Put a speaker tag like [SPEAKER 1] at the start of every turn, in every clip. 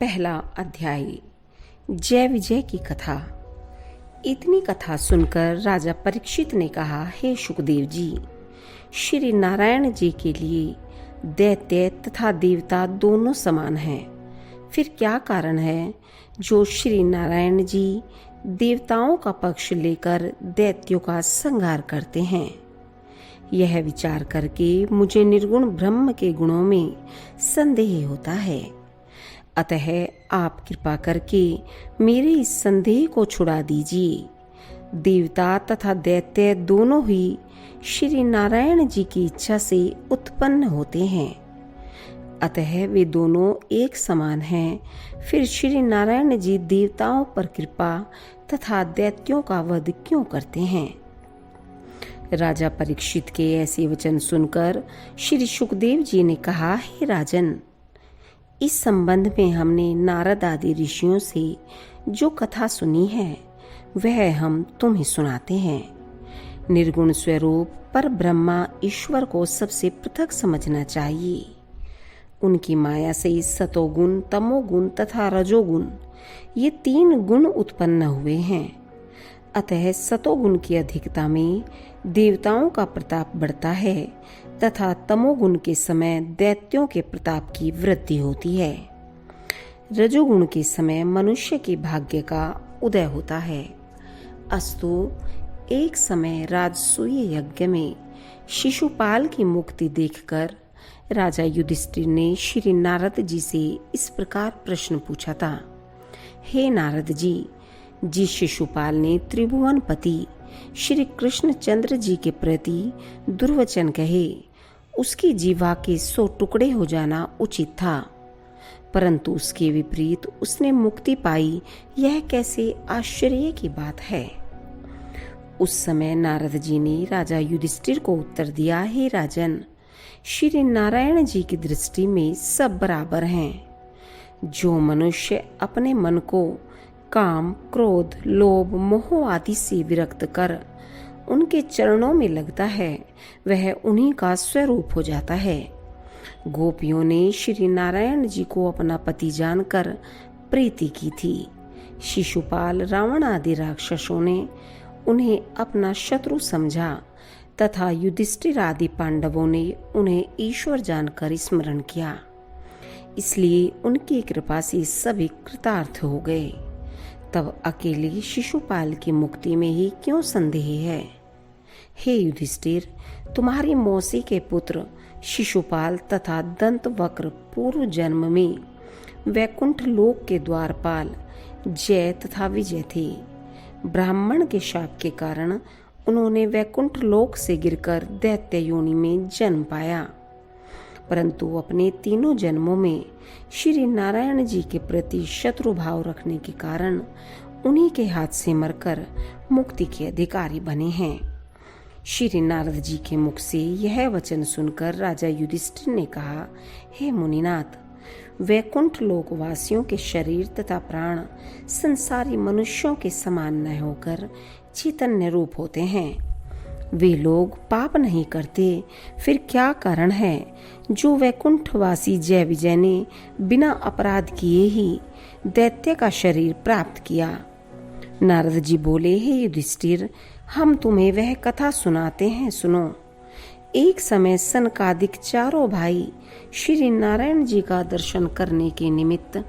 [SPEAKER 1] पहला अध्याय जय विजय की कथा। इतनी कथा सुनकर राजा परीक्षित ने कहा, हे शुकदेव जी, श्री नारायण जी के लिए दैत्य तथा देवता दोनों समान हैं। फिर क्या कारण है जो श्री नारायण जी देवताओं का पक्ष लेकर दैत्यों का संहार करते हैं? यह विचार करके मुझे निर्गुण ब्रह्म के गुणों में संदेह होता है। अतः आप कृपा करके मेरे इस संदेह को छुड़ा दीजिए। देवता तथा दैत्य दोनों ही श्री नारायण जी की इच्छा से उत्पन्न होते हैं, अतः वे दोनों एक समान हैं। फिर श्री नारायण जी देवताओं पर कृपा तथा दैत्यों का वध क्यों करते हैं? राजा परीक्षित के ऐसे वचन सुनकर श्री शुकदेव जी ने कहा, हे राजन, इस संबंध में हमने नारद आदि ऋषियों से जो कथा सुनी है वह हम तुम्हें सुनाते हैं। निर्गुण स्वरूप पर ब्रह्मा ईश्वर को सबसे पृथक समझना चाहिए। उनकी माया से सतोगुण, तमोगुण तथा रजोगुण ये तीन गुण उत्पन्न हुए हैं। अतः सतोगुण की अधिकता में देवताओं का प्रताप बढ़ता है तथा तमोगुण के समय दैत्यों के प्रताप की वृद्धि होती है। रजोगुण के समय मनुष्य के भाग्य का उदय होता है। अस्तु, एक समय राजसूय यज्ञ में शिशुपाल की मुक्ति देखकर राजा युधिष्ठिर ने श्री नारद जी से इस प्रकार प्रश्न पूछा था, हे नारद जी, जिस शिशुपाल ने त्रिभुवनपति श्री कृष्णचंद्र जी के प्रति दुर्वचन कहे, उसकी जीवा के 100 टुकड़े हो जाना उचित था, परंतु उसके विपरीत उसने मुक्ति पाई, यह कैसे आश्चर्य की बात है। उस समय नारद जी ने राजा युधिष्ठिर को उत्तर दिया, हे राजन, श्री नारायण जी की दृष्टि में सब बराबर हैं। जो मनुष्य अपने मन को काम, क्रोध, लोभ, मोह आदि से विरक्त कर उनके चरणों में लगता है, वह उन्हीं का स्वरूप हो जाता है। गोपियों ने श्री नारायण जी को अपना पति जानकर प्रीति की थी। शिशुपाल, रावण आदि राक्षसों ने उन्हें अपना शत्रु समझा तथा युधिष्ठिर आदि पांडवों ने उन्हें ईश्वर जानकर स्मरण किया। इसलिए उनकी कृपा से सभी कृतार्थ हो गए। तब अकेले शिशुपाल की मुक्ति में ही क्यों संदेह है? हे युधिष्ठिर, तुम्हारी मौसी के पुत्र शिशुपाल तथा दंतवक्र पूर्व जन्म में वैकुंठ लोक के द्वारपाल जय तथा विजय थे। ब्राह्मण के शाप के कारण उन्होंने वैकुंठ लोक से गिरकर दैत्य योनि में जन्म पाया, परंतु अपने तीनों जन्मों में श्री नारायण जी के प्रति शत्रु भाव रखने के कारण उन्हीं के हाथ से मरकर मुक्ति के अधिकारी बने हैं। श्री नारद जी के मुख से यह वचन सुनकर राजा युधिष्ठिर ने कहा, हे मुनिनाथ, वैकुंठ लोकवासियों के शरीर तथा प्राण संसारी मनुष्यों के समान न होकर चैतन्य रूप होते हैं। वे लोग पाप नहीं करते, फिर क्या कारण है जो वैकुंठवासी जय विजय ने बिना अपराध किए ही दैत्य का शरीर प्राप्त किया? नारद जी बोले, हे युधिष्ठिर, हम तुम्हें वह कथा सुनाते हैं, सुनो। एक समय सनकादिक चारों भाई श्री नारायण जी का दर्शन करने के निमित्त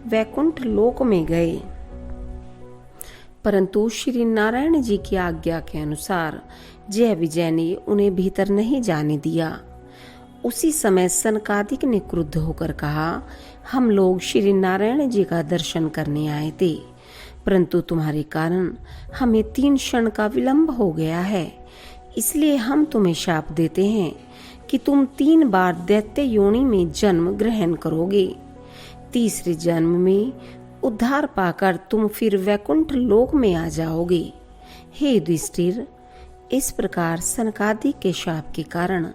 [SPEAKER 1] वैकुंठ लोक में गए, परंतु श्री नारायण जी की आज्ञा के अनुसार जय विजय ने उन्हें भीतर नहीं जाने दिया। उसी समय सनकादिक ने क्रुद्ध होकर कहा, हम लोग श्री नारायण जी का दर्शन करने आए थे, परंतु तुम्हारे कारण हमें 3 क्षण का विलंब हो गया है। इसलिए हम तुम्हें शाप देते हैं कि तुम 3 बार दैत्य योनि में जन्म ग्रहण करोगे। तीसरे जन्म में उद्धार पाकर तुम फिर वैकुंठ लोक में आ जाओगे। हे युधिष्ठिर, इस प्रकार सनकादिक के शाप के कारण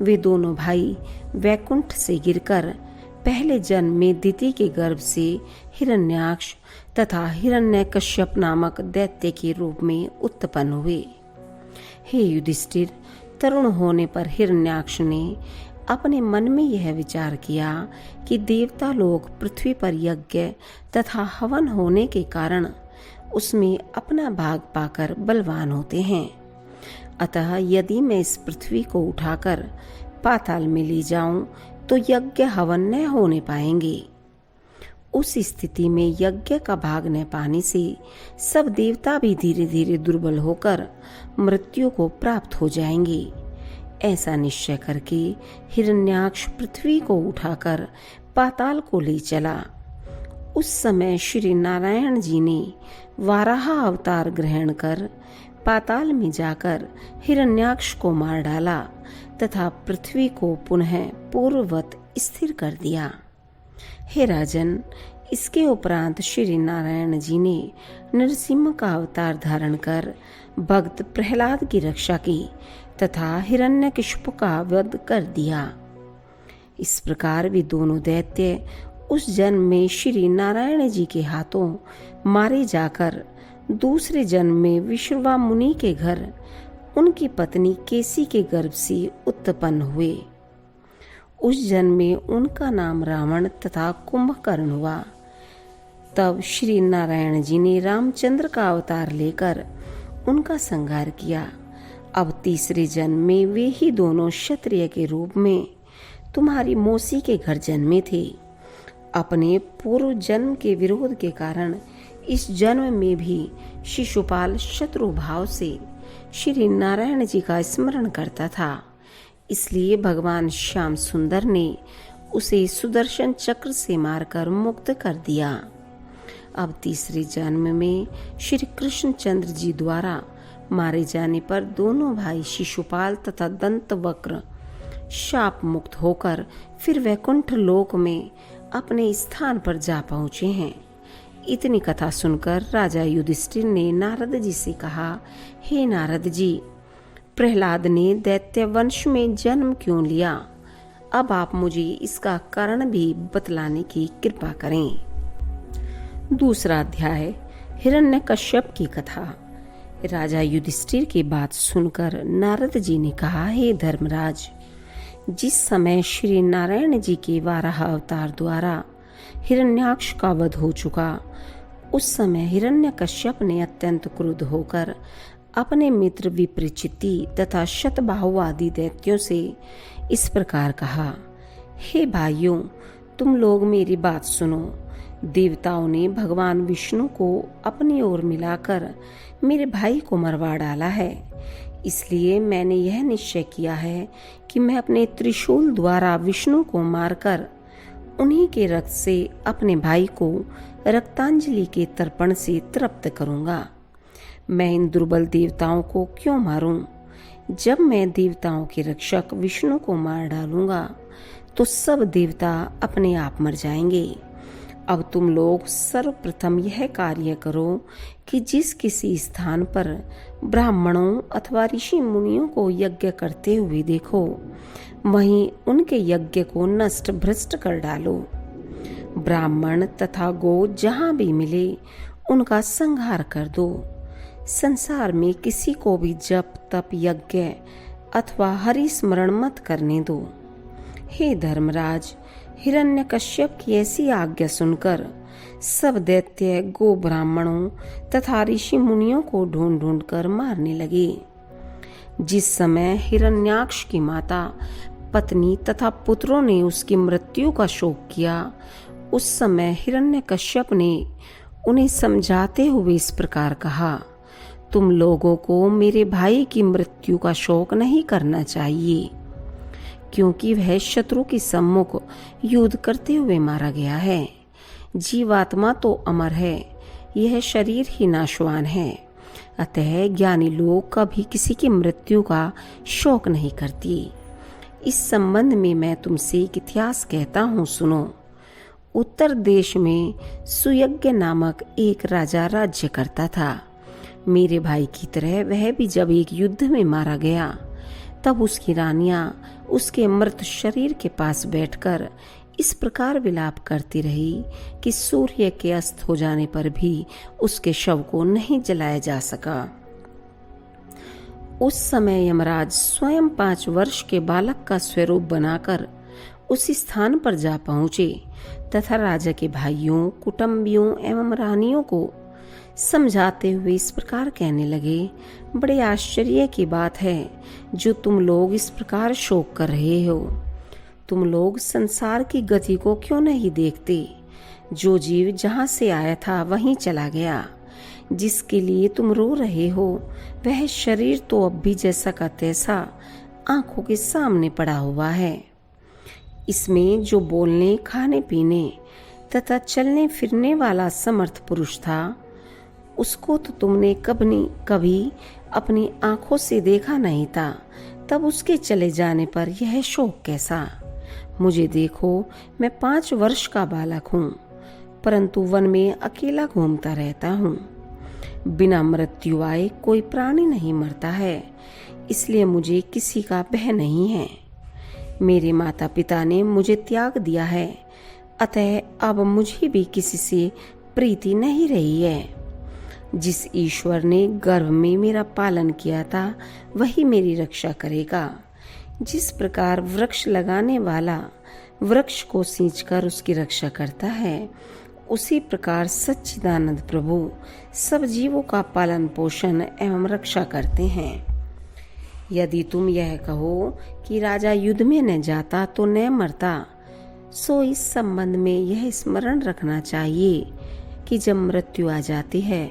[SPEAKER 1] वे दोनों भाई वैकुंठ से गिरकर पहले जन्म में दिति के गर्भ से हिरण्याक्ष तथा हिरण्यकश्यप नामक दैत्य के रूप में उत्पन्न हुए। हे युधिष्ठिर, तरुण होने पर हिरण्याक्ष ने अपने मन में यह विचार किया कि देवता लोग पृथ्वी पर यज्ञ तथा हवन होने के कारण उसमें अपना भाग पाकर बलवान होते हैं। अतः यदि मैं इस पृथ्वी को उठाकर पाताल में ले जाऊं तो यज्ञ हवन न होने पाएंगे। उस स्थिति में यज्ञ का भाग न पाने से सब देवता भी धीरे धीरे दुर्बल होकर मृत्यु को प्राप्त हो जाएंगे। ऐसा निश्चय करके हिरण्याक्ष पृथ्वी को उठाकर पाताल को ले चला। उस समय श्री नारायण जी ने वाराह अवतार ग्रहण कर पाताल में जाकर हिरण्याक्ष को मार डाला तथा पृथ्वी को पुनः पूर्ववत स्थिर कर दिया। हे राजन, इसके उपरांत श्री नारायण जी ने नरसिंह का अवतार धारण कर भक्त प्रहलाद की रक्षा की तथा हिरण्यकशिपु का वध कर दिया। इस प्रकार वे दोनों दैत्य उस जन्म में श्री नारायण जी के हाथों मारे जाकर दूसरे जन्म में विश्रवा मुनि के घर उनकी पत्नी केसी के गर्भ से उत्पन्न हुए। उस जन्म में उनका नाम रावण तथा कुंभकर्ण हुआ। तब श्री नारायण जी ने रामचंद्र का अवतार लेकर उनका संहार किया। अब तीसरे जन्म में वे ही दोनों क्षत्रिय के रूप में तुम्हारी मौसी के घर जन्मे थे। अपने पूर्व जन्म के विरोध के कारण इस जन्म में भी शिशुपाल शत्रु भाव से श्री नारायण जी का स्मरण करता था। इसलिए भगवान श्याम सुंदर ने उसे सुदर्शन चक्र से मारकर मुक्त कर दिया। अब तीसरे जन्म में श्री कृष्ण चंद्र जी द्वारा मारे जाने पर दोनों भाई शिशुपाल तथा दंतवक्र शाप मुक्त होकर फिर वैकुंठ लोक में अपने स्थान पर जा पहुंचे हैं। इतनी कथा सुनकर राजा युधिष्ठिर ने नारद जी से कहा, हे नारद जी, प्रहलाद ने दैत्य वंश में जन्म क्यों लिया? अब आप मुझे इसका कारण भी बतलाने की कृपा करें। दूसरा अध्याय, हिरण्यकश्यप की कथा। राजा युधिष्ठिर की बात सुनकर नारद जी ने कहा, हे धर्मराज, जिस समय श्री नारायण जी के वाराह अवतार द्वारा हिरण्याक्ष का वध हो चुका, उस समय हिरण्यकश्यप ने अत्यंत क्रुद्ध होकर अपने मित्र विप्रचिति तथा शतबाहु आदि दैत्यों से इस प्रकार कहा, हे भाइयों, तुम लोग मेरी बात सुनो। देवताओं ने भगवान विष्णु को अपनी ओर मिलाकर मेरे भाई को मरवा डाला है। इसलिए मैंने यह निश्चय किया है कि मैं अपने त्रिशूल द्वारा विष्णु को मारकर उन्हीं के रक्त से अपने भाई को रक्तांजलि के तर्पण से तृप्त करूंगा। मैं इन दुर्बल देवताओं को क्यों मारूं? जब मैं देवताओं के रक्षक विष्णु को मार डालूंगा तो सब देवता अपने आप मर जाएंगे। अब तुम लोग सर्वप्रथम यह कार्य करो कि जिस किसी स्थान पर ब्राह्मणों अथवा ऋषि मुनियों को यज्ञ करते हुए देखो, वहीं उनके यज्ञ को नष्ट भ्रष्ट कर डालो। ब्राह्मण तथा गो जहां भी मिले उनका संहार कर दो। संसार में किसी को भी जप तप यज्ञ अथवा हरि स्मरण मत करने दो। हे धर्मराज, हिरण्यकश्यप की ऐसी आज्ञा सुनकर सब दैत्य गो ब्राह्मणों तथा ऋषि मुनियों को ढूंढ ढूंढ कर मारने लगे। जिस समय हिरण्याक्ष की माता, पत्नी तथा पुत्रों ने उसकी मृत्यु का शोक किया, उस समय हिरण्यकश्यप ने उन्हें समझाते हुए इस प्रकार कहा, तुम लोगों को मेरे भाई की मृत्यु का शोक नहीं करना चाहिए, क्योंकि वह शत्रु के सम्मुख युद्ध करते हुए मारा गया है। जीवात्मा तो अमर है, यह शरीर ही नाशवान है। अतः ज्ञानी लोग कभी किसी की मृत्यु का शोक नहीं करती। इस संबंध में मैं तुमसे एक इतिहास कहता हूँ, सुनो। उत्तर देश में सुयज्ञ नामक एक राजा राज्य करता था। मेरे भाई की तरह वह भी जब एक युद्ध में मारा गया, तब उसकी रानियां उसके मृत शरीर के पास बैठकर इस प्रकार विलाप करती रही कि सूर्य के अस्त हो जाने पर भी उसके शव को नहीं जलाया जा सका। उस समय यमराज स्वयं 5 वर्ष के बालक का स्वरूप बनाकर उस स्थान पर जा पहुंचे तथा राजा के भाइयों, कुटुंबियों एवं रानियों को समझाते हुए इस प्रकार कहने लगे, बड़े आश्चर्य की बात है जो तुम लोग इस प्रकार शोक कर रहे हो। तुम लोग संसार की गति को क्यों नहीं देखते? जो जीव जहां से आया था वहीं चला गया। जिसके लिए तुम रो रहे हो वह शरीर तो अब भी जैसा का तैसा आंखों के सामने पड़ा हुआ है। इसमें जो बोलने, खाने पीने तथा चलने फिरने वाला समर्थ पुरुष था, उसको तो तुमने कभी अपनी आंखों से देखा नहीं था, तब उसके चले जाने पर यह शोक कैसा? मुझे देखो, मैं 5 वर्ष का बालक हूँ, परंतु वन में अकेला घूमता रहता हूँ। बिना मृत्यु आए कोई प्राणी नहीं मरता है, इसलिए मुझे किसी का भय नहीं है। मेरे माता पिता ने मुझे त्याग दिया है, अतः अब मुझे भी किसी से प्रीति नहीं रही है। जिस ईश्वर ने गर्भ में मेरा पालन किया था वही मेरी रक्षा करेगा। जिस प्रकार वृक्ष लगाने वाला वृक्ष को सींचकर उसकी रक्षा करता है, उसी प्रकार सच्चिदानंद प्रभु सब जीवों का पालन पोषण एवं रक्षा करते हैं। यदि तुम यह कहो कि राजा युद्ध में न जाता तो न मरता, सो इस संबंध में यह स्मरण रखना चाहिए कि जब मृत्यु आ जाती है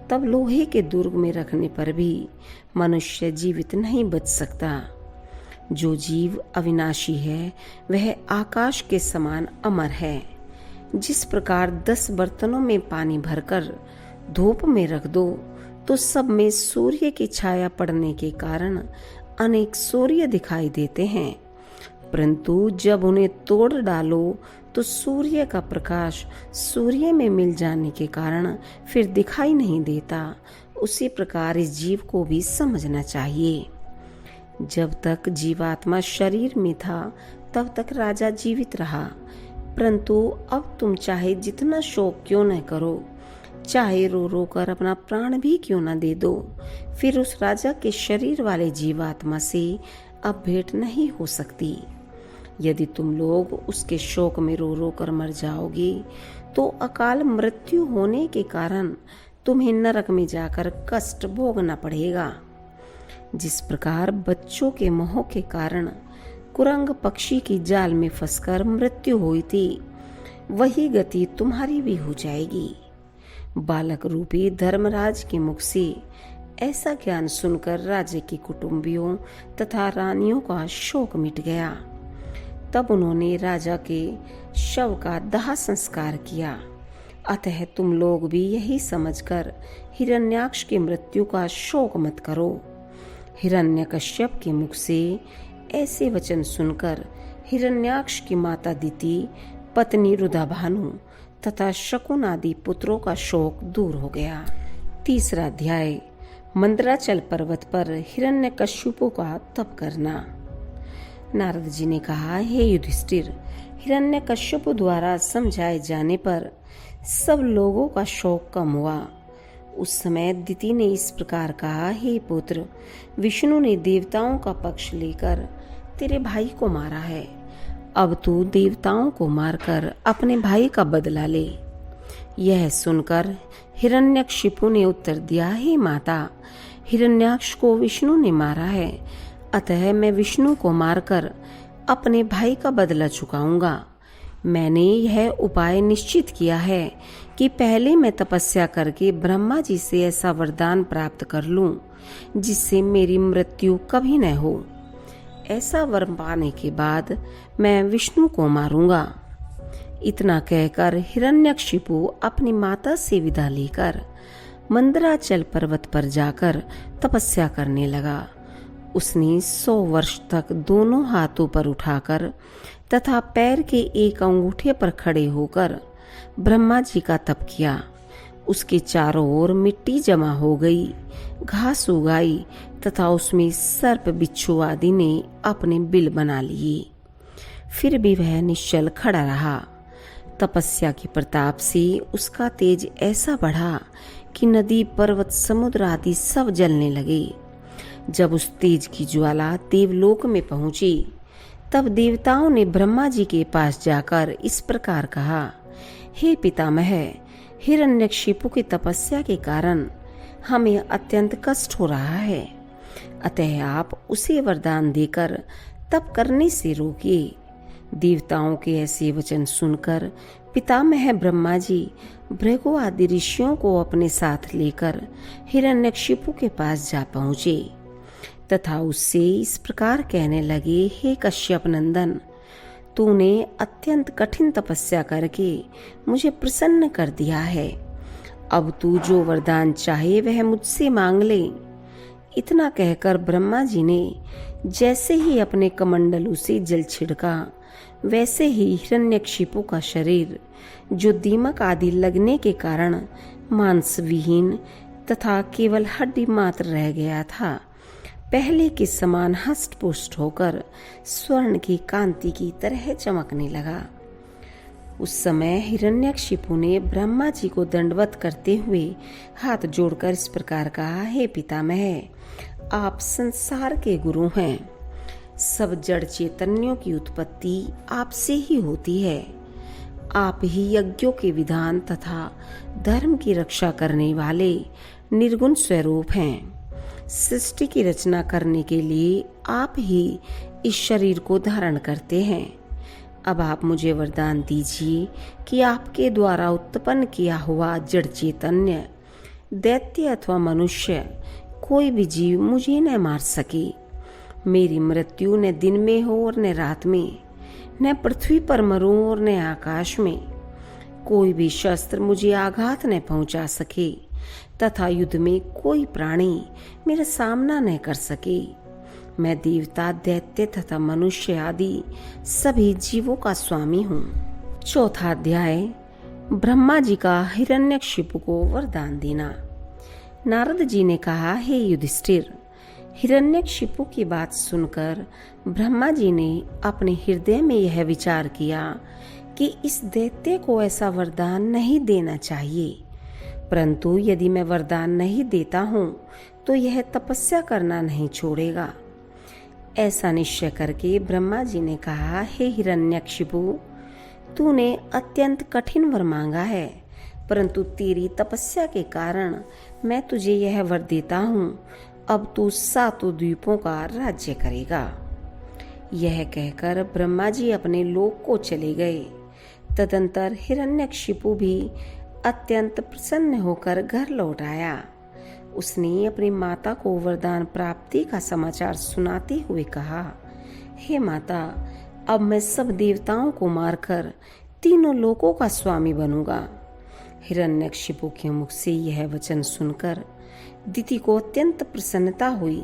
[SPEAKER 1] तब लोहे के दुर्ग में रखने पर भी मनुष्य जीवित नहीं बच सकता। जो जीव अविनाशी है वह आकाश के समान अमर है। जिस प्रकार 10 बर्तनों में पानी भरकर धूप में रख दो तो सब में सूर्य की छाया पड़ने के कारण अनेक सूर्य दिखाई देते हैं, परंतु जब उन्हें तोड़ डालो तो सूर्य का प्रकाश सूर्य में मिल जाने के कारण फिर दिखाई नहीं देता। उसी प्रकार इस जीव को भी समझना चाहिए। जब तक जीवात्मा शरीर में था तब तक राजा जीवित रहा, परंतु अब तुम चाहे जितना शोक क्यों न करो, चाहे रो रो कर अपना प्राण भी क्यों न दे दो, फिर उस राजा के शरीर वाले जीवात्मा से अब भेंट नहीं हो सकती। यदि तुम लोग उसके शोक में रो रो कर मर जाओगे तो अकाल मृत्यु होने के कारण तुम्हें नरक में जाकर कष्ट भोगना पड़ेगा। जिस प्रकार बच्चों के मोह के कारण कुरंग पक्षी की जाल में फंसकर मृत्यु हुई थी, वही गति तुम्हारी भी हो जाएगी। बालक रूपी धर्मराज के मुख से ऐसा ज्ञान सुनकर राज्य के कुटुंबियों तथा रानियों का शोक मिट गया। तब उन्होंने राजा के शव का दाह संस्कार किया। अतः तुम लोग भी यही समझकर हिरण्याक्ष की मृत्यु का शोक मत करो। हिरण्यकश्यप के मुख से ऐसे वचन सुनकर हिरण्याक्ष की माता दिति, पत्नी रुद्रभानु तथा शकुन आदि पुत्रों का शोक दूर हो गया। 3 अध्याय मंदराचल पर्वत पर हिरण्यकश्यपु का तप करना। नारद जी ने कहा, हे युधिष्ठिर, हिरण्यकश्यपु द्वारा समझाए जाने पर सब लोगों का शोक कम हुआ। उस समय दिति ने इस प्रकार कहा, हे पुत्र, विष्णु ने देवताओं का पक्ष लेकर तेरे भाई को मारा है। अब तू देवताओं को मारकर अपने भाई का बदला ले। यह सुनकर हिरण्यकशिपु ने उत्तर दिया, हे माता, हिरण्याक्ष को विष्णु ने मारा है, अतः मैं विष्णु को मारकर अपने भाई का बदला चुकाऊंगा। मैंने यह उपाय निश्चित किया है कि पहले मैं तपस्या करके ब्रह्मा जी से ऐसा वरदान प्राप्त कर लूं जिससे मेरी मृत्यु कभी न हो। ऐसा वर पाने के बाद मैं विष्णु को मारूंगा। इतना कहकर हिरण्यकशिपु अपनी माता से विदा लेकर मंदराचल पर्वत पर जाकर तपस्या करने लगा। उसने 100 वर्ष तक दोनों हाथों पर उठाकर तथा पैर के एक अंगूठे पर खड़े होकर ब्रह्मा जी का तप किया। उसके चारों ओर मिट्टी जमा हो गई, घास उगाई तथा उसमें सर्प बिच्छू आदि ने अपने बिल बना लिए। फिर भी वह निश्चल खड़ा रहा। तपस्या के प्रताप से उसका तेज ऐसा बढ़ा कि नदी, पर्वत, समुद्र आदि सब जलने लगे। जब उस तेज की ज्वाला देवलोक में पहुंची, तब देवताओं ने ब्रह्मा जी के पास जाकर इस प्रकार कहा, हे पितामह, हिरण्यकशिपु की तपस्या के कारण हमें अत्यंत कष्ट हो रहा है, अतः आप उसे वरदान देकर तप करने से रोकिए। देवताओं के ऐसे वचन सुनकर पितामह ब्रह्मा जी भृगु आदि ऋषियों को अपने साथ लेकर हिरण्यकशिपु के पास जा पहुंचे तथा उससे इस प्रकार कहने लगे, हे कश्यप नंदन, तूने अत्यंत कठिन तपस्या करके मुझे प्रसन्न कर दिया है। अब तू जो वरदान चाहे वह मुझसे मांग ले। इतना कहकर ब्रह्मा जी ने जैसे ही अपने कमंडलू से जल छिड़का, वैसे ही हिरण्यकशिपु का शरीर, जो दीमक आदि लगने के कारण मांस विहीन तथा केवल हड्डी मात्र रह गया था, पहले के समान हष्ट पुष्ट होकर स्वर्ण की कांति की तरह चमकने लगा। उस समय हिरण्यकशिपु ने ब्रह्मा जी को दंडवत करते हुए हाथ जोड़कर इस प्रकार कहा, हे पितामह, आप संसार के गुरु हैं। सब जड़ चैतन्यों की उत्पत्ति आपसे ही होती है। आप ही यज्ञों के विधान तथा धर्म की रक्षा करने वाले निर्गुण स्वरूप हैं। सृष्टि की रचना करने के लिए आप ही इस शरीर को धारण करते हैं। अब आप मुझे वरदान दीजिए कि आपके द्वारा उत्पन्न किया हुआ जड़ चैतन्य, दैत्य अथवा मनुष्य, कोई भी जीव मुझे न मार सके। मेरी मृत्यु न दिन में हो और न रात में, न पृथ्वी पर मरूं और न आकाश में। कोई भी शस्त्र मुझे आघात न पहुंचा सके तथा युद्ध में कोई प्राणी मेरा सामना न कर सके। मैं देवता, दैत्य तथा मनुष्य आदि सभी जीवों का स्वामी हूँ। चौथा अध्याय, ब्रह्मा जी का हिरण्यकशिपु को वरदान देना। नारद जी ने कहा, हे युधिष्ठिर, हिरण्यकशिपु की बात सुनकर ब्रह्मा जी ने अपने हृदय में यह विचार किया कि इस दैत्य को ऐसा वरदान नहीं देना चाहिए, परंतु यदि मैं वरदान नहीं देता हूँ तो यह तपस्या करना नहीं छोड़ेगा। ऐसा निश्चय करके ब्रह्मा जी ने कहा, हे हिरण्यकशिपु, तूने अत्यंत कठिन वर मांगा है, परंतु तेरी तपस्या के कारण मैं तुझे यह वर देता हूँ। अब तू 7 द्वीपों का राज्य करेगा। यह कहकर ब्रह्मा जी अपने लोक को चले गए। तदंतर हिरण्यकशिपु भी अत्यंत प्रसन्न होकर घर लौट आया। उसने अपनी माता को वरदान प्राप्ति का समाचार सुनाते हुए कहा, हे माता, अब मैं सब देवताओं को मारकर तीनों लोकों का स्वामी बनूंगा। हिरण्यकशिपु के मुख से यह वचन सुनकर दिति को अत्यंत प्रसन्नता हुई।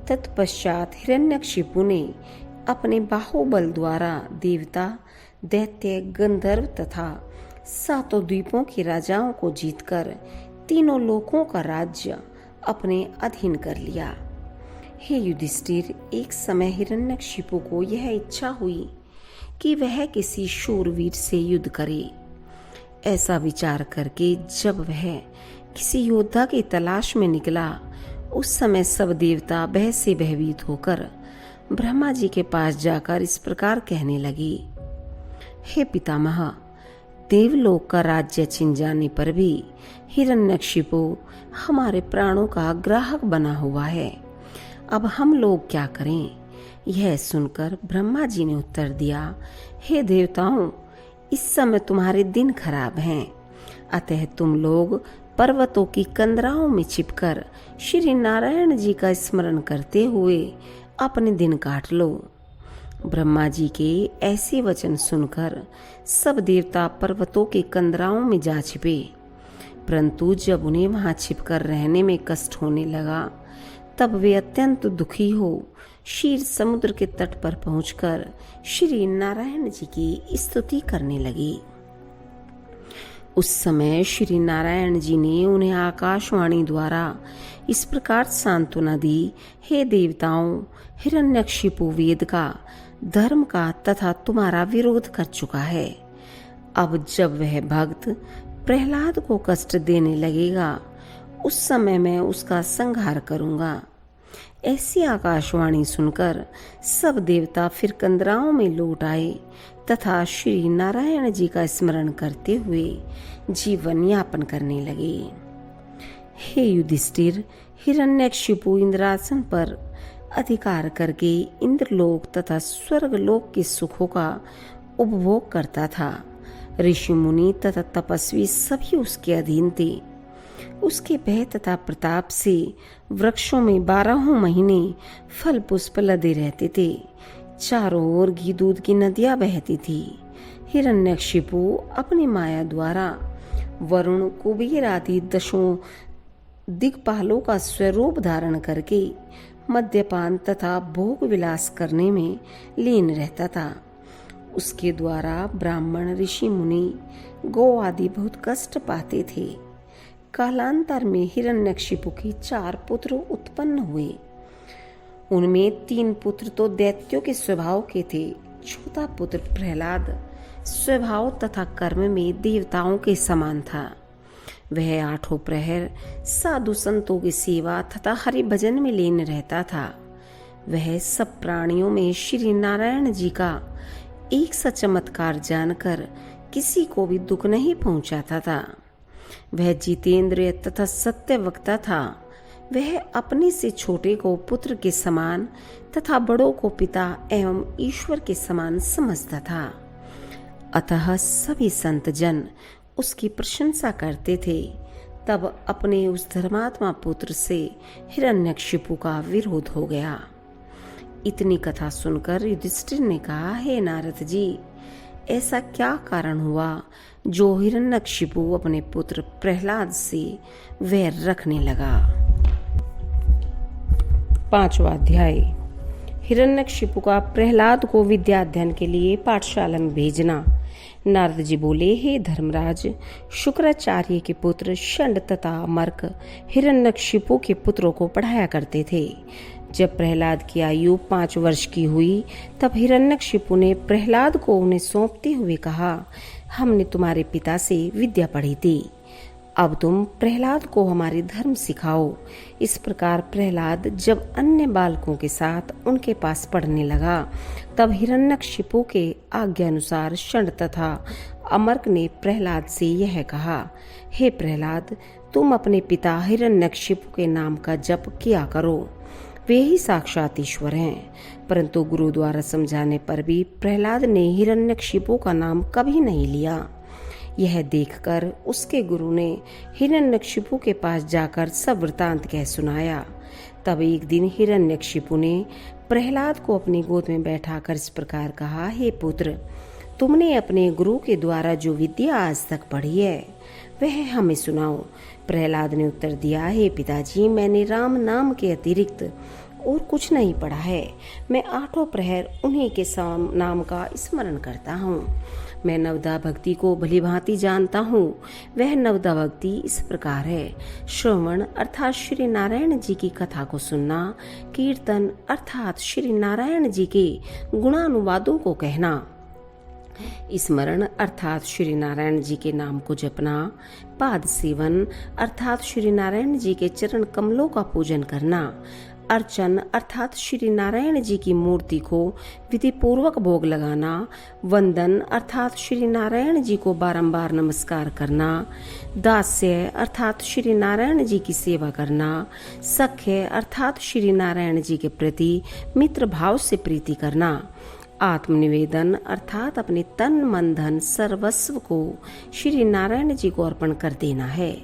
[SPEAKER 1] तत्पश्चात हिरण्यकशिपु ने अपने बाहुबल द्वारा देवता, दैत्य, गंधर्व तथा 7 द्वीपों के राजाओं को जीतकर तीनों लोकों का राज्य अपने अधीन कर लिया। हे युधिष्ठिर, एक समय हिरण्यकशिपु को यह इच्छा हुई कि वह किसी शूरवीर से युद्ध करे। ऐसा विचार करके जब वह किसी योद्धा की तलाश में निकला, उस समय सब देवता भय से भयभीत होकर ब्रह्मा जी के पास जाकर इस प्रकार कहने लगे, हे पितामह, देवलोक का राज्य छिन जाने पर भी हिरण्यकशिपु हमारे प्राणों का ग्राहक बना हुआ है। अब हम लोग क्या करें? यह सुनकर ब्रह्मा जी ने उत्तर दिया, हे देवताओं, इस समय तुम्हारे दिन खराब हैं, अतः तुम लोग पर्वतों की कंदराओं में छिपकर श्री नारायण जी का स्मरण करते हुए अपने दिन काट लो। ब्रह्मा जी के ऐसे वचन सुनकर सब देवता पर्वतों के कंदराओं में जा छिपे, परंतु जब उन्हें वहां छिपकर रहने में कष्ट होने लगा, तब वे अत्यंत दुखी हो क्षीर समुद्र के तट पर पहुंचकर श्री नारायण जी की स्तुति करने लगे। उस समय श्री नारायण जी ने उन्हें आकाशवाणी द्वारा इस प्रकार सांत्वना दी, हे देवताओं, हिरण्यकशिपु वेद का, धर्म का तथा तुम्हारा विरोध कर चुका है। अब जब वह भक्त प्रहलाद को कष्ट देने लगेगा, उस समय मैं उसका संहार करूंगा। ऐसी आकाशवाणी सुनकर सब देवता फिर कंदराओं में लौट आए तथा श्री नारायण जी का स्मरण करते हुए जीवन यापन करने लगे। हे युधिष्ठिर, हिरण्यकशिपु इंद्रासन पर अधिकार करके इंद्रलोक तथा स्वर्गलोक के सुखों का उपभोग करता था। ऋषि मुनि तथा तपस्वी सभी उसके अधीन थे। उसके भय तथा प्रताप से वृक्षों में 12 महीने फल पुष्प लदे रहते थे। चारों ओर घी दूध की नदियां बहती थी। हिरण्यकशिपु अपनी माया द्वारा वरुण, कुबेर आदि 10 दिक्पालों का स्वरूप धारण करके मद्यपान तथा भोग विलास करने में लीन रहता था। उसके द्वारा ब्राह्मण, ऋषि मुनि, गौ आदि बहुत कष्ट पाते थे। कालांतर में हिरण्यकशिपु के 4 पुत्र उत्पन्न हुए। उनमें 3 पुत्र तो दैत्यों के स्वभाव के थे। छोटा पुत्र प्रहलाद स्वभाव तथा कर्म में देवताओं के समान था। वह 8 प्रहर साधु संतों की सेवा तथा हरि भजन में लीन रहता था। वह सब प्राणियों में श्री नारायण जी का एक सा चमत्कार जानकर किसी को भी दुख नहीं पहुंचाता था। वह जितेंद्रिय तथा सत्य वक्ता था। वह अपने से छोटे को पुत्र के समान तथा बड़ों को पिता एवं ईश्वर के समान समझता था। अतः सभी संत जन उसकी प्रशंसा करते थे। तब अपने उस धर्मात्मा पुत्र से हिरण्यकशिपु का विरोध हो गया। इतनी कथा सुनकर युधिष्ठिर ने कहा, हे नारद जी, ऐसा क्या कारण हुआ जो हिरण्यकशिपु अपने पुत्र प्रहलाद से वैर रखने लगा। 5वां अध्याय। हिरण्यकशिपु का प्रहलाद को विद्या अध्ययन के लिए पाठशाला में भेजना। नारद जी बोले, हे धर्मराज, शुक्राचार्य के पुत्र षंड तथा अमर्क हिरण्यकशिपु के पुत्रों को पढ़ाया करते थे। जब प्रहलाद की आयु 5 वर्ष की हुई तब हिरण्यकशिपु ने प्रहलाद को उन्हें सौंपते हुए कहा, हमने तुम्हारे पिता से विद्या पढ़ी थी, अब तुम प्रहलाद को हमारे धर्म सिखाओ। इस प्रकार प्रहलाद जब अन्य बालकों के साथ उनके पास पढ़ने लगा तब हिरण्यकशिपु के आज्ञानुसार षंड तथा अमर्क ने प्रहलाद से यह कहा, हे प्रहलाद, तुम अपने पिता हिरण्यकशिपु के नाम का जप किया करो। वे ही साक्षात ईश्वर हैं। परंतु गुरु द्वारा समझाने पर भी प्रहलाद ने हिरण्यकशिपु का नाम कभी नहीं लिया। यह देखकर उसके गुरु ने हिरण्यकशिपु के पास जाकर सब वृतांत कह सुनाया। तब एक दिन हिरण्यकशिपु ने प्रहलाद को अपनी गोद में बैठाकर इस प्रकार कहा, हे पुत्र, तुमने अपने गुरु के द्वारा जो विद्या आज तक पढ़ी है वह हमें सुनाओ। प्रहलाद ने उत्तर दिया, हे पिताजी, मैंने राम नाम के अतिरिक्त और कुछ नहीं पढ़ा है। मैं 8 प्रहर उन्हीं के नाम का स्मरण करता हूँ। मैं नवदा भक्ति को भली भांति जानता हूँ। वह नवदा भक्ति इस प्रकार है, श्रवण अर्थात श्री नारायण जी की कथा को सुनना, कीर्तन अर्थात श्री नारायण जी के गुणानुवादों को कहना, स्मरण अर्थात श्री नारायण जी के नाम को जपना, पाद सेवन अर्थात श्री नारायण जी के चरण कमलों का पूजन करना, अर्चन अर्थात श्री नारायण जी की मूर्ति को विधि पूर्वक भोग लगाना, वंदन अर्थात श्री नारायण जी को बारंबार नमस्कार करना, दास्य अर्थात श्री नारायण जी की सेवा करना, सख्य अर्थात श्री नारायण जी के प्रति मित्र भाव से प्रीति करना, आत्मनिवेदन अर्थात अपने तन मन धन सर्वस्व को श्री नारायण जी को अर्पण कर देना है।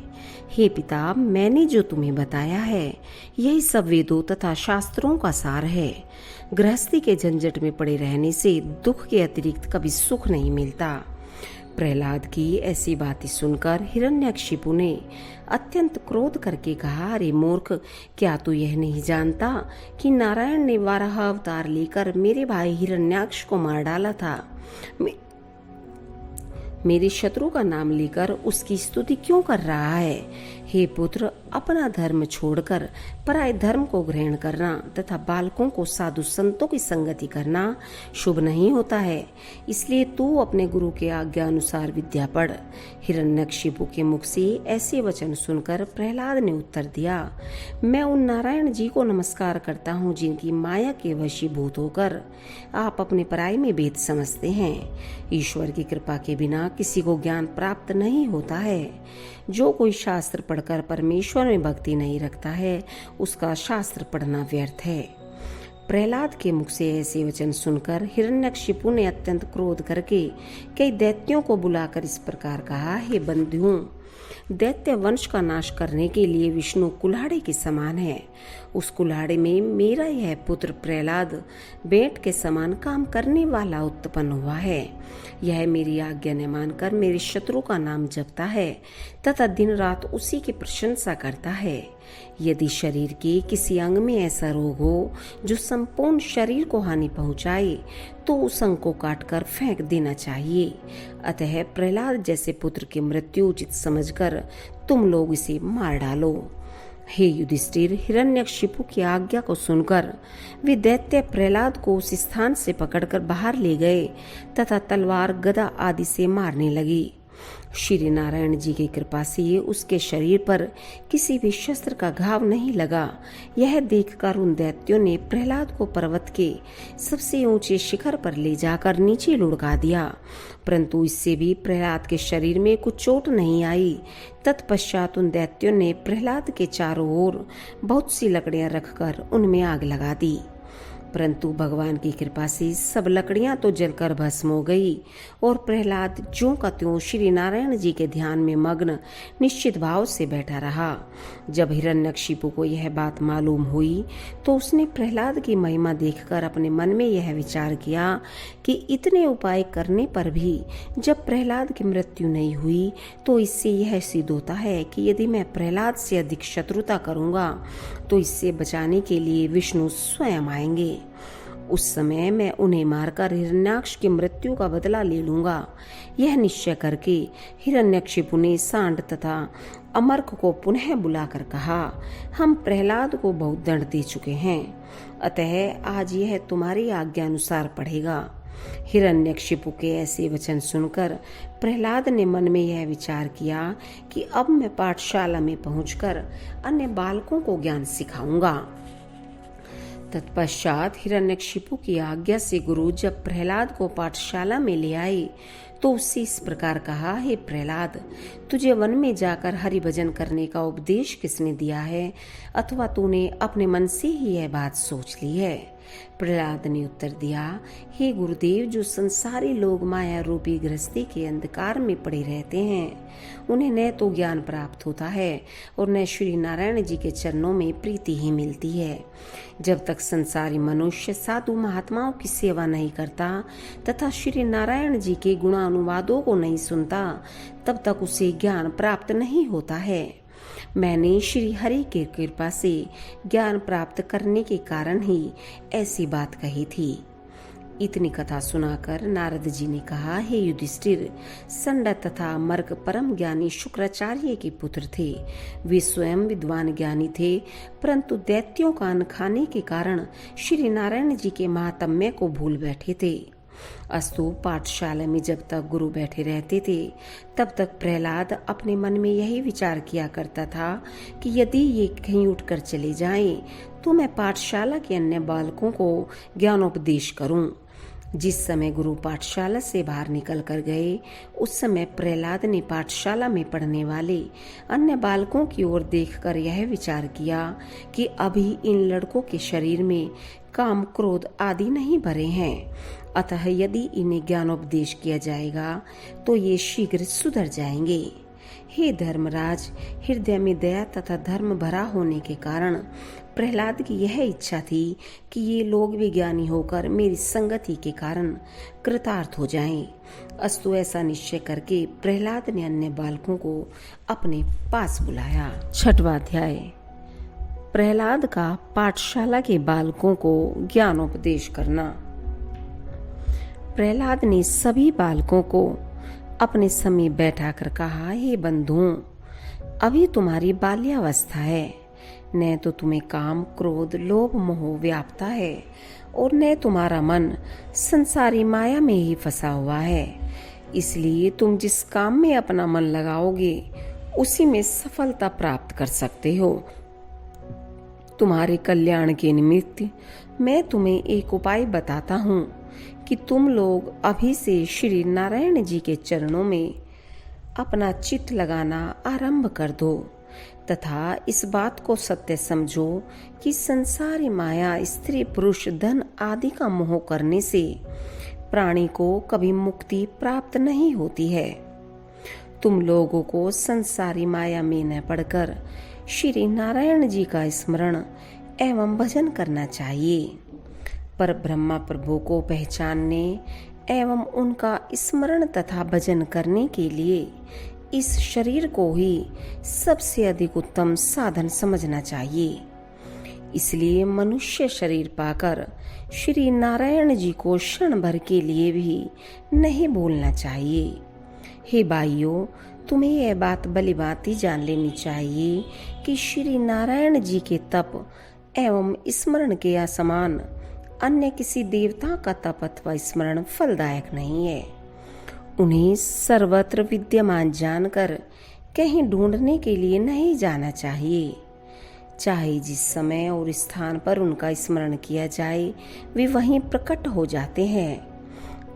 [SPEAKER 1] हे पिता, मैंने जो तुम्हें बताया है यही सब वेदों तथा शास्त्रों का सार है। गृहस्थी के झंझट में पड़े रहने से दुख के अतिरिक्त कभी सुख नहीं मिलता। प्रहलाद की ऐसी बातें सुनकर हिरण्यकशिपु ने अत्यंत क्रोध करके कहा, अरे मूर्ख, क्या तू यह नहीं जानता कि नारायण ने वाराह अवतार लेकर मेरे भाई हिरण्याक्ष को मार डाला था। मेरे शत्रु का नाम लेकर उसकी स्तुति क्यों कर रहा है? हे पुत्र, अपना धर्म छोड़कर पराये धर्म को ग्रहण करना तथा बालकों को साधु संतों की संगति करना शुभ नहीं होता है। इसलिए तू अपने गुरु के आज्ञा अनुसार विद्या पढ़। हिरण्यकशिपु के मुख से ऐसे वचन सुनकर प्रहलाद ने उत्तर दिया, मैं उन नारायण जी को नमस्कार करता हूँ जिनकी माया के वशीभूत होकर आप अपने पराये में भेद समझते हैं। ईश्वर की कृपा के बिना किसी को ज्ञान प्राप्त नहीं होता है। जो कोई शास्त्र पढ़कर परमेश्वर में भक्ति नहीं रखता है, उसका शास्त्र पढ़ना व्यर्थ है। प्रहलाद के मुख से ऐसे वचन सुनकर हिरण्यकशिपु ने अत्यंत क्रोध करके कई दैत्यों को बुलाकर इस प्रकार कहा, हे बंधुओं, दैत्य वंश का नाश करने के लिए विष्णु कुल्हाड़े के समान है। उस कुल्हाड़े में मेरा यह पुत्र प्रहलाद बेंट के समान काम करने वाला उत्पन्न हुआ है। यह मेरी आज्ञा न मानकर मेरे शत्रु का नाम जपता है तथा दिन रात उसी की प्रशंसा करता है। यदि शरीर के किसी अंग में ऐसा रोग हो जो संपूर्ण शरीर को हानि पहुंचाए, तो उस अंग को काटकर फेंक देना चाहिए। अतः प्रहलाद जैसे पुत्र की मृत्यु उचित समझकर तुम लोग इसे मार डालो। हे युधिष्ठिर, हिरण्यकशिपु की आज्ञा को सुनकर वे दैत्य प्रहलाद को उस स्थान से पकड़कर बाहर ले गए तथा तलवार, गदा आदि से मारने लगी। श्री नारायण जी की कृपा से उसके शरीर पर किसी भी शस्त्र का घाव नहीं लगा। यह देखकर उन दैत्यों ने प्रहलाद को पर्वत के सबसे ऊंचे शिखर पर ले जाकर नीचे लुढ़का दिया, परंतु इससे भी प्रहलाद के शरीर में कुछ चोट नहीं आई। तत्पश्चात उन दैत्यों ने प्रहलाद के चारों ओर बहुत सी लकड़ियां रखकर उनमें आग लगा दी, परंतु भगवान की कृपा से सब लकड़ियां तो जलकर भस्म हो गई और प्रहलाद ज्यों का त्यों श्री नारायण जी के ध्यान में मग्न निश्चित भाव से बैठा रहा। जब हिरण्यकशिपु को यह बात मालूम हुई तो उसने प्रहलाद की महिमा देखकर अपने मन में यह विचार किया कि इतने उपाय करने पर भी जब प्रहलाद की मृत्यु नहीं हुई, तो इससे यह सिद्ध होता है कि यदि मैं प्रहलाद से अधिक शत्रुता करूंगा तो इससे बचाने के लिए विष्णु स्वयं आएंगे। उस समय मैं उन्हें मारकर हिरण्याक्ष की मृत्यु का बदला ले लूंगा। यह निश्चय करके हिरण्यकशिपु ने सांड तथा अमर्क को पुनः बुलाकर कहा, हम प्रहलाद को बहुत दंड दे चुके हैं, अतः आज यह तुम्हारी आज्ञा अनुसार पढ़ेगा। हिरण्यकशिपु के ऐसे वचन सुनकर प्रहलाद ने मन में यह विचार किया कि अब मैं पाठशाला में पहुंचकर अन्य बालकों को ज्ञान सिखाऊंगा। तत्पश्चात हिरण्यकशिपु की आज्ञा से गुरु जब प्रहलाद को पाठशाला में ले आए तो उससे इस प्रकार कहा, हे प्रहलाद, तुझे वन में जाकर हरि भजन करने का उपदेश किसने दिया है, अथवा तूने अपने मन से ही यह बात सोच ली है? प्रहलाद ने उत्तर दिया, हे गुरुदेव, जो संसारी लोग माया रूपी गृहस्थी के अंधकार में पड़े रहते हैं, उन्हें न तो ज्ञान प्राप्त होता है और न श्री नारायण जी के चरणों में प्रीति ही मिलती है। जब तक संसारी मनुष्य साधु महात्माओं की सेवा नहीं करता तथा श्री नारायण जी के गुणानुवादों को नहीं सुनता, तब तक उसे ज्ञान प्राप्त नहीं होता है। मैंने श्री हरि की कृपा से ज्ञान प्राप्त करने के कारण ही ऐसी बात कही थी। इतनी कथा सुनाकर नारद जी ने कहा, हे युधिष्ठिर, संड तथा मर्क परम ज्ञानी शुक्राचार्य के पुत्र थे। वे स्वयं विद्वान ज्ञानी थे, परंतु दैत्यों का अन्न खाने के कारण श्री नारायण जी के महात्म्य को भूल बैठे थे। अस्तु पाठशाला में जब तक गुरु बैठे रहते थे तब तक प्रहलाद अपने मन में यही विचार किया करता था कि यदि ये कहीं उठकर चले जाएं तो मैं पाठशाला के अन्य बालकों को ज्ञानोपदेश करूं। जिस समय गुरु पाठशाला से बाहर निकल कर गए, उस समय प्रहलाद ने पाठशाला में पढ़ने वाले अन्य बालकों की ओर देखकर यह विचार किया कि अभी इन लड़कों के शरीर में काम, क्रोध आदि नहीं भरे हैं, अतः यदि इन्हें ज्ञानोपदेश किया जाएगा तो ये शीघ्र सुधर जाएंगे। हे धर्मराज, हृदय में दया तथा धर्म भरा होने के कारण प्रहलाद की यह इच्छा थी कि ये लोग विज्ञानी होकर मेरी संगति के कारण कृतार्थ हो जाएं। अस्तु ऐसा निश्चय करके प्रहलाद ने अन्य बालकों को अपने पास बुलाया। 6वां अध्याय। प्रहलाद का पाठशाला के बालकों को ज्ञानोपदेश करना। प्रहलाद ने सभी बालकों को अपने समीप बैठाकर कहा, हे बंधुओं, अभी तुम्हारी बाल्यावस्था है, न तो तुम्हें काम, क्रोध, लोभ, मोह व्यापता है और न तुम्हारा मन संसारी माया में ही फंसा हुआ है। इसलिए तुम जिस काम में अपना मन लगाओगे उसी में सफलता प्राप्त कर सकते हो। तुम्हारे कल्याण के निमित्त मैं तुम्हें एक उपाय बताता हूँ कि तुम लोग अभी से श्री नारायण जी के चरणों में अपना चित्त लगाना आरंभ कर दो तथा इस बात को सत्य समझो कि संसारी माया, स्त्री, पुरुष, धन आदि का मोह करने से प्राणी को कभी मुक्ति प्राप्त नहीं होती है। तुम लोगों को संसारी माया में न पड़कर श्री नारायण जी का स्मरण एवं भजन करना चाहिए। पर ब्रह्मा प्रभु को पहचानने एवं उनका स्मरण तथा भजन करने के लिए इस शरीर को ही सबसे अधिक उत्तम साधन समझना चाहिए। इसलिए मनुष्य शरीर पाकर श्री नारायण जी को क्षण भर के लिए भी नहीं भूलना चाहिए। हे भाइयों, तुम्हें यह बात भलीभांति जान लेनी चाहिए कि श्री नारायण जी के तप एवं स्मरण के असमान अन्य किसी देवता का तप अथवा स्मरण फलदायक नहीं है। उन्हें सर्वत्र विद्यमान जानकर कहीं ढूंढने के लिए नहीं जाना चाहिए। चाहे जिस समय और स्थान पर उनका स्मरण किया जाए वे वहीं प्रकट हो जाते हैं।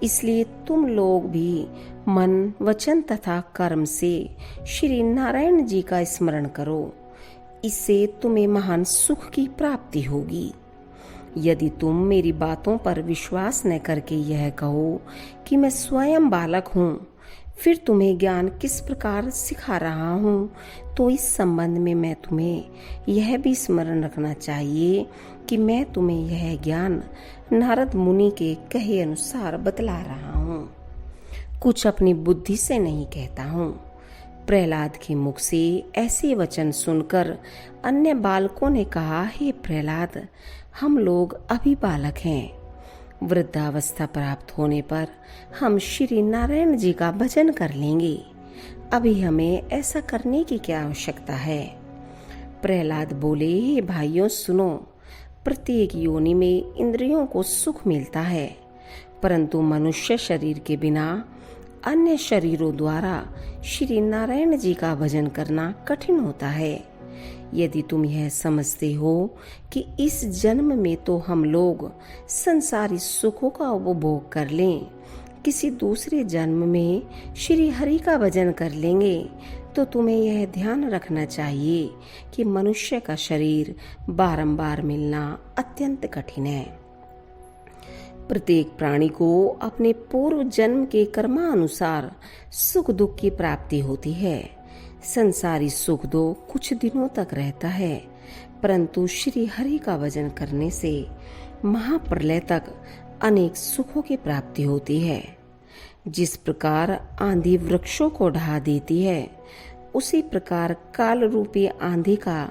[SPEAKER 1] इसलिए तुम लोग भी मन, वचन तथा कर्म से श्री नारायण जी का स्मरण करो। इससे तुम्हें महान सुख की प्राप्ति होगी। यदि तुम मेरी बातों पर विश्वास न करके यह कहो कि मैं स्वयं बालक हूँ, फिर तुम्हें ज्ञान किस प्रकार सिखा रहा हूँ, तो इस संबंध में मैं तुम्हें यह भी स्मरण रखना चाहिए कि मैं तुम्हें यह ज्ञान नारद मुनि के कहे अनुसार बतला रहा हूँ, कुछ अपनी बुद्धि से नहीं कहता हूँ। प्रहलाद के मुख से ऐसे वचन सुनकर अन्य बालकों ने कहा, हे प्रहलाद, हम लोग अभी बालक हैं। वृद्धावस्था प्राप्त होने पर हम श्री नारायण जी का भजन कर लेंगे। अभी हमें ऐसा करने की क्या आवश्यकता है। प्रहलाद बोले, हे भाइयों सुनो, प्रत्येक योनि में इंद्रियों को सुख मिलता है, परंतु मनुष्य शरीर के बिना अन्य शरीरों द्वारा श्री नारायण जी का भजन करना कठिन होता है। यदि तुम यह समझते हो कि इस जन्म में तो हम लोग संसारी सुखों का उपभोग कर लें, किसी दूसरे जन्म में श्री हरि का भजन कर लेंगे, तो तुम्हें यह ध्यान रखना चाहिए कि मनुष्य का शरीर बारंबार मिलना अत्यंत कठिन है। प्रत्येक प्राणी को अपने पूर्व जन्म के कर्मानुसार सुख दुख की प्राप्ति होती है। संसारी सुख दो कुछ दिनों तक रहता है, परंतु श्री हरि का भजन करने से महाप्रलय तक अनेक सुखों की प्राप्ति होती है। जिस प्रकार आंधी वृक्षों को ढहा देती है, उसी प्रकार काल रूपी आंधी का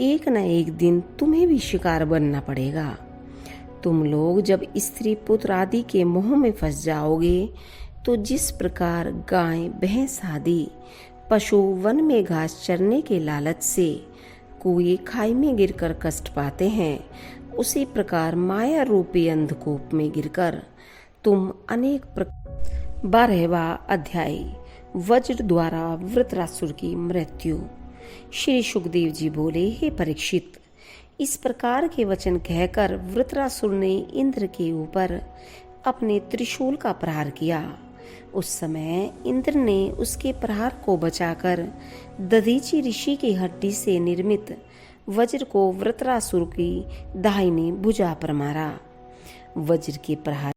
[SPEAKER 1] एक न एक दिन तुम्हें भी शिकार बनना पड़ेगा। तुम लोग जब स्त्री पुत्र आदि के मोह में फंस जाओगे, तो जिस प्रकार गाय, भैंस आदि पशु वन में घास चरने के लालच से कुएं खाई में गिरकर कष्ट पाते हैं, उसी प्रकार माया रूपी अंधकूप में गिरकर तुम अनेक 12वां अध्याय वज्र द्वारा वृत्रासुर की मृत्यु। श्री सुखदेव जी बोले, हे परीक्षित, इस प्रकार के वचन कहकर वृत्रासुर ने इंद्र के ऊपर अपने त्रिशूल का प्रहार किया। उस समय इंद्र ने उसके प्रहार को बचाकर दधीचि ऋषि की हड्डी से निर्मित वज्र को वृत्रासुर की दाहिनी भुजा पर मारा। वज्र के प्रहार